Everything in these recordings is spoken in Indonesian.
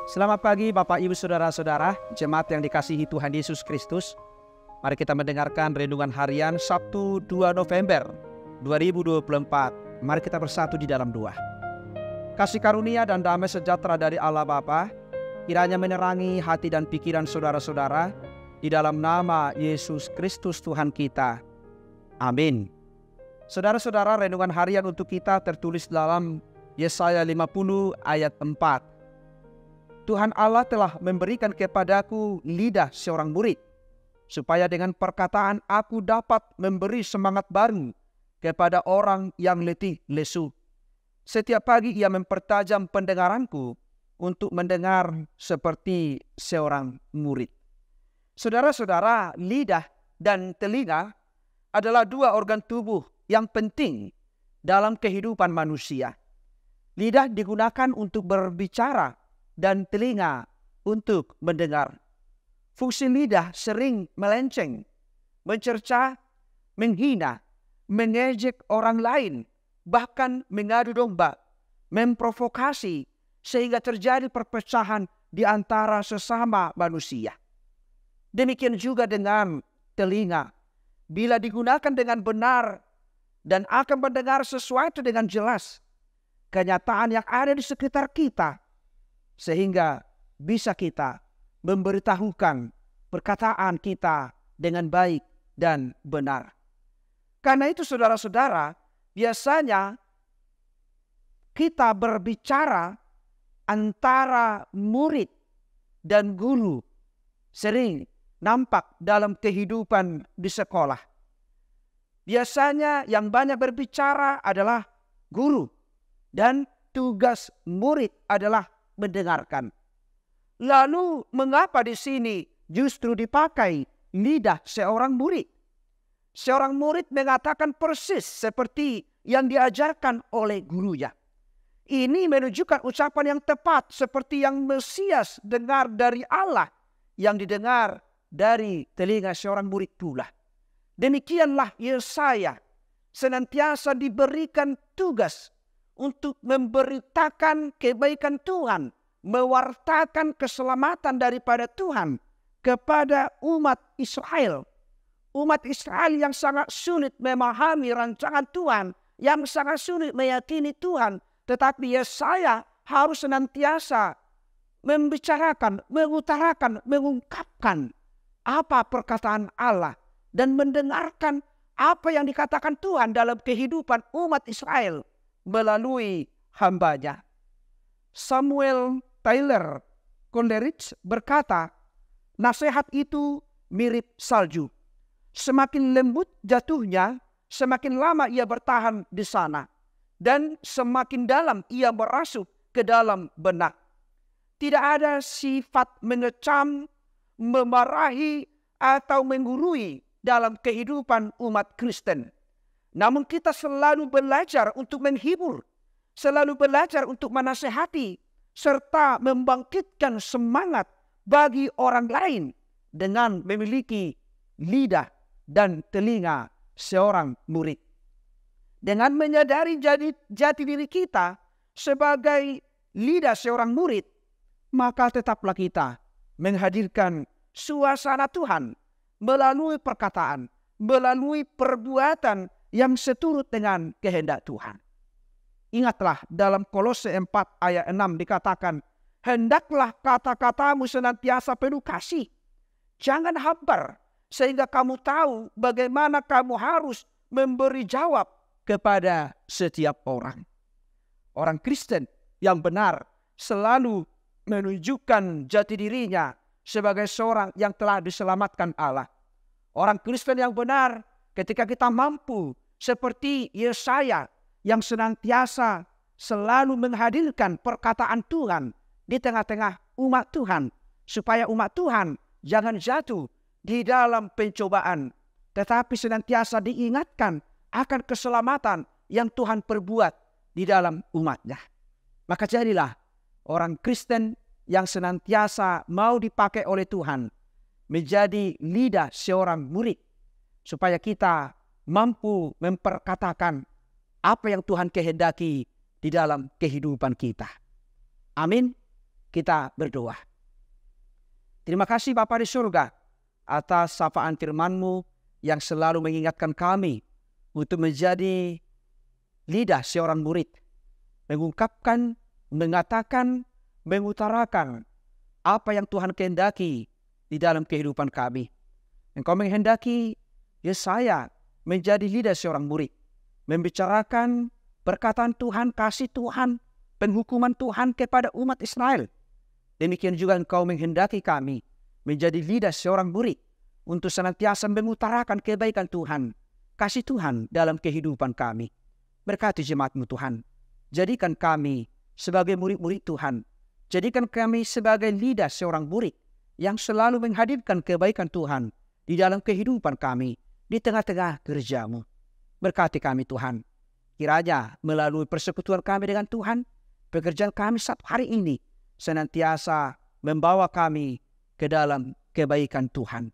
Selamat pagi Bapak Ibu Saudara-saudara, jemaat yang dikasihi Tuhan Yesus Kristus. Mari kita mendengarkan renungan harian Sabtu 2 November 2024. Mari kita bersatu di dalam doa. Kasih karunia dan damai sejahtera dari Allah Bapa kiranya menerangi hati dan pikiran saudara-saudara di dalam nama Yesus Kristus Tuhan kita. Amin. Saudara-saudara, renungan harian untuk kita tertulis dalam Yesaya 50 ayat 4. Tuhan Allah telah memberikan kepadaku lidah seorang murid, supaya dengan perkataan aku dapat memberi semangat baru kepada orang yang letih lesu. Setiap pagi ia mempertajam pendengaranku untuk mendengar seperti seorang murid. Saudara-saudara, lidah dan telinga adalah dua organ tubuh yang penting dalam kehidupan manusia. Lidah digunakan untuk berbicara dan telinga untuk mendengar. Fungsi lidah sering melenceng, mencerca, menghina, mengejek orang lain, bahkan mengadu domba, memprovokasi sehingga terjadi perpecahan di antara sesama manusia. Demikian juga dengan telinga. Bila digunakan dengan benar dan akan mendengar sesuatu dengan jelas, kenyataan yang ada di sekitar kita, sehingga bisa kita memberitahukan perkataan kita dengan baik dan benar. Karena itu saudara-saudara, biasanya kita berbicara antara murid dan guru sering nampak dalam kehidupan di sekolah. Biasanya yang banyak berbicara adalah guru dan tugas murid adalah mendengarkan. Lalu mengapa di sini justru dipakai lidah seorang murid? Seorang murid mengatakan persis seperti yang diajarkan oleh gurunya. Ini menunjukkan ucapan yang tepat seperti yang Mesias dengar dari Allah, yang didengar dari telinga seorang murid pula. Demikianlah Yesaya senantiasa diberikan tugas untuk memberitakan kebaikan Tuhan, mewartakan keselamatan daripada Tuhan kepada umat Israel. Umat Israel yang sangat sulit memahami rancangan Tuhan, yang sangat sulit meyakini Tuhan. Tetapi Yesaya harus senantiasa membicarakan, mengutarakan, mengungkapkan apa perkataan Allah dan mendengarkan apa yang dikatakan Tuhan dalam kehidupan umat Israel melalui hambanya. Samuel Taylor Coleridge berkata, nasihat itu mirip salju. Semakin lembut jatuhnya, semakin lama ia bertahan di sana. Dan semakin dalam ia merasuk ke dalam benak. Tidak ada sifat mengecam, memarahi, atau menggurui dalam kehidupan umat Kristen. Namun kita selalu belajar untuk menghibur, selalu belajar untuk menasehati, serta membangkitkan semangat bagi orang lain dengan memiliki lidah dan telinga seorang murid. Dengan menyadari jati diri kita sebagai lidah seorang murid, maka tetaplah kita menghadirkan suasana Tuhan melalui perkataan, melalui perbuatan yang seturut dengan kehendak Tuhan. Ingatlah dalam Kolose 4 ayat 6 dikatakan, hendaklah kata-katamu senantiasa penuh kasih. Jangan hambar, sehingga kamu tahu bagaimana kamu harus memberi jawab kepada setiap orang. Orang Kristen yang benar selalu menunjukkan jati dirinya sebagai seorang yang telah diselamatkan Allah. Orang Kristen yang benar ketika kita mampu seperti Yesaya yang senantiasa selalu menghadirkan perkataan Tuhan di tengah-tengah umat Tuhan, supaya umat Tuhan jangan jatuh di dalam pencobaan, tetapi senantiasa diingatkan akan keselamatan yang Tuhan perbuat di dalam umatnya. Maka jadilah orang Kristen yang senantiasa mau dipakai oleh Tuhan menjadi lidah seorang murid, supaya kita mampu memperkatakan apa yang Tuhan kehendaki di dalam kehidupan kita. Amin. kita berdoa. Terima kasih Bapa di surga atas sapaan firman-Mu yang selalu mengingatkan kami untuk menjadi lidah seorang murid, mengungkapkan, mengatakan, mengutarakan apa yang Tuhan kehendaki di dalam kehidupan kami. Engkau menghendaki Yesaya menjadi lidah seorang murid, membicarakan perkataan Tuhan, kasih Tuhan, penghukuman Tuhan kepada umat Israel. Demikian juga Engkau menghendaki kami menjadi lidah seorang murid untuk senantiasa mengutarakan kebaikan Tuhan, kasih Tuhan dalam kehidupan kami. Berkati jemaat-Mu Tuhan. Jadikan kami sebagai murid-murid Tuhan. Jadikan kami sebagai lidah seorang murid yang selalu menghadirkan kebaikan Tuhan di dalam kehidupan kami, di tengah-tengah kerja-Mu. Berkati kami Tuhan. Kiranya melalui persekutuan kami dengan Tuhan, pekerjaan kami satu hari ini senantiasa membawa kami ke dalam kebaikan Tuhan.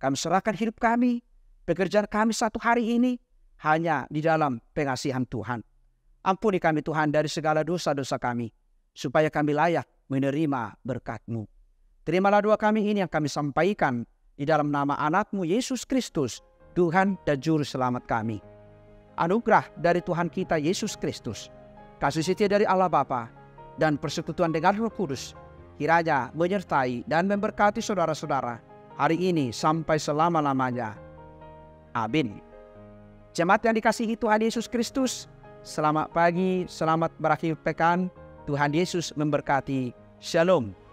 Kami serahkan hidup kami, pekerjaan kami satu hari ini hanya di dalam pengasihan Tuhan. Ampuni kami Tuhan dari segala dosa-dosa kami, supaya kami layak menerima berkat-Mu. Terimalah doa kami ini yang kami sampaikan di dalam nama anak-Mu Yesus Kristus, Tuhan dan Juru Selamat kami. Anugerah dari Tuhan kita Yesus Kristus, kasih setia dari Allah Bapa, dan persekutuan dengan Roh Kudus, kiranya menyertai dan memberkati saudara-saudara hari ini sampai selama-lamanya. Amin. Jemaat yang dikasihi Tuhan Yesus Kristus, selamat pagi, selamat berakhir pekan. Tuhan Yesus memberkati. Shalom.